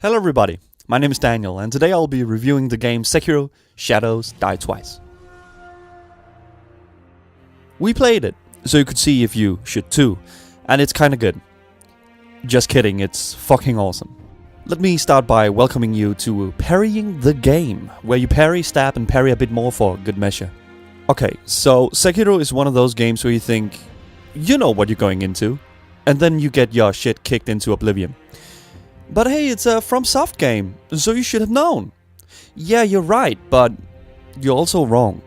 Hello everybody, my name is Daniel and today I'll be reviewing the game Sekiro: Shadows Die Twice. We played it, so you could see if you should too, and it's kinda good. Just kidding, it's fucking awesome. Let me start by welcoming you to Parrying the Game, where you parry, stab and parry a bit more for good measure. Okay, so Sekiro is one of those games where you think, you know what you're going into, and then you get your shit kicked into oblivion. But hey, it's a FromSoft game, so you should have known. Yeah, you're right, but you're also wrong.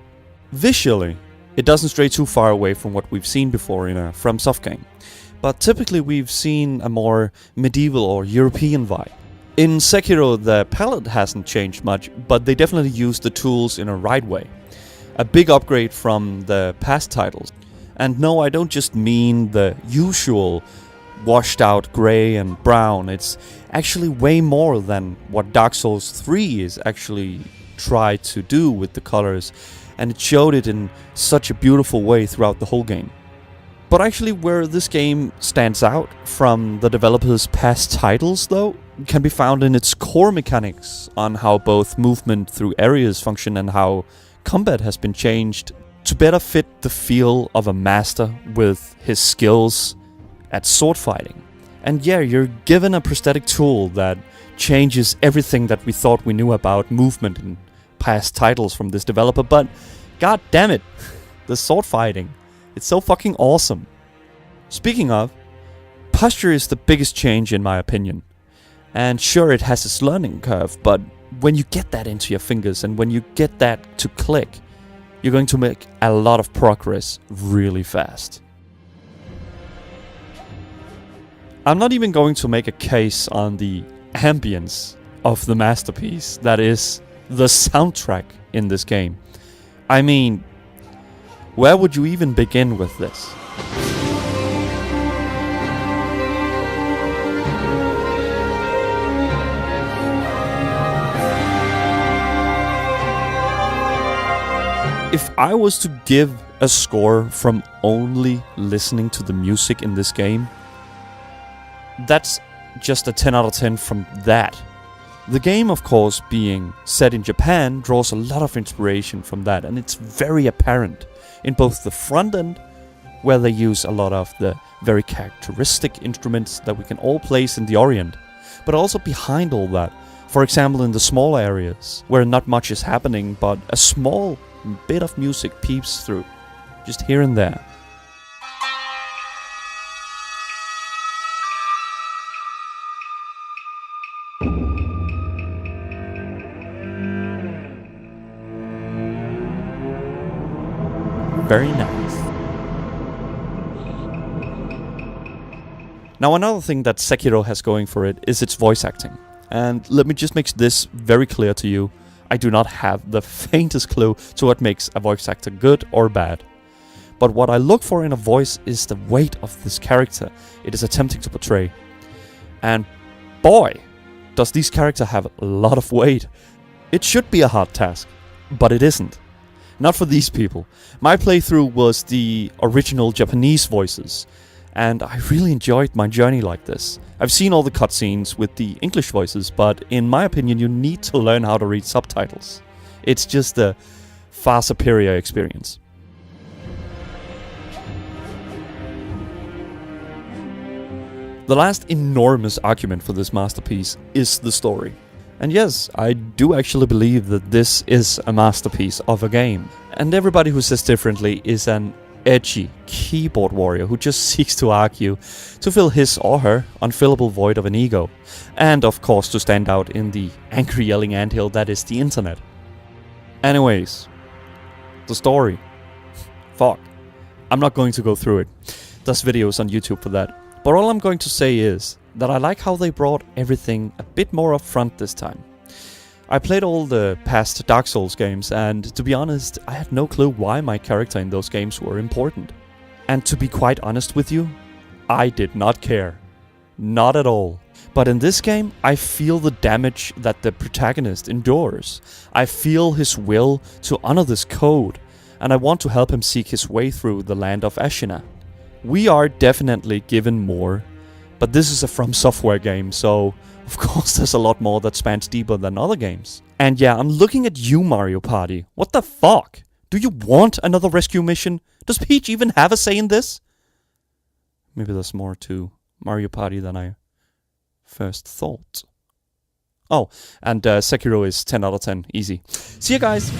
Visually, it doesn't stray too far away from what we've seen before in a FromSoft game. But typically we've seen a more medieval or European vibe. In Sekiro, the palette hasn't changed much, but they definitely use the tools in a right way. A big upgrade from the past titles. And no, I don't just mean the usual washed out grey and brown. It's actually way more than what Dark Souls 3 is actually tried to do with the colors, and it showed it in such a beautiful way throughout the whole game. But actually where this game stands out from the developers' past titles though, can be found in its core mechanics on how both movement through areas function and how combat has been changed to better fit the feel of a master with his skills at sword fighting. And yeah, you're given a prosthetic tool that changes everything that we thought we knew about movement in past titles from this developer, but god damn it, the sword fighting, it's so fucking awesome. Speaking of, posture is the biggest change in my opinion. And sure, it has its learning curve, but when you get that into your fingers and when you get that to click, you're going to make a lot of progress really fast. I'm not even going to make a case on the ambience of the masterpiece that is the soundtrack in this game. I mean, where would you even begin with this? If I was to give a score from only listening to the music in this game, that's just a 10 out of 10 from that. The game, of course, being set in Japan, draws a lot of inspiration from that, and it's very apparent in both the front end, where they use a lot of the very characteristic instruments that we can all place in the Orient, but also behind all that. For example, in the small areas, where not much is happening, but a small bit of music peeps through, just here and there. Very nice. Now another thing that Sekiro has going for it is its voice acting. And let me just make this very clear to you. I do not have the faintest clue to what makes a voice actor good or bad. But what I look for in a voice is the weight of this character it is attempting to portray. And boy, does this character have a lot of weight. It should be a hard task, but it isn't. Not for these people. My playthrough was the original Japanese voices, and I really enjoyed my journey like this. I've seen all the cutscenes with the English voices, but in my opinion you need to learn how to read subtitles. It's just a far superior experience. The last enormous argument for this masterpiece is the story. And yes, I do actually believe that this is a masterpiece of a game. And everybody who says differently is an edgy keyboard warrior who just seeks to argue to fill his or her unfillable void of an ego. And of course to stand out in the angry yelling anthill that is the internet. Anyways, the story. Fuck. I'm not going to go through it. There's videos on YouTube for that. But all I'm going to say is that I like how they brought everything a bit more up front this time. I played all the past Dark Souls games, and to be honest, I had no clue why my character in those games were important. And to be quite honest with you, I did not care. Not at all. But in this game, I feel the damage that the protagonist endures. I feel his will to honor this code, and I want to help him seek his way through the land of Ashina. We are definitely given more, but this is a From Software game, so Of course, there's a lot more that spans deeper than other games. And yeah, I'm looking at you, Mario Party. What the fuck? Do you want another rescue mission? Does Peach even have a say in this? Maybe there's more to Mario Party than I first thought. Oh, and Sekiro is 10 out of 10. Easy. See you guys!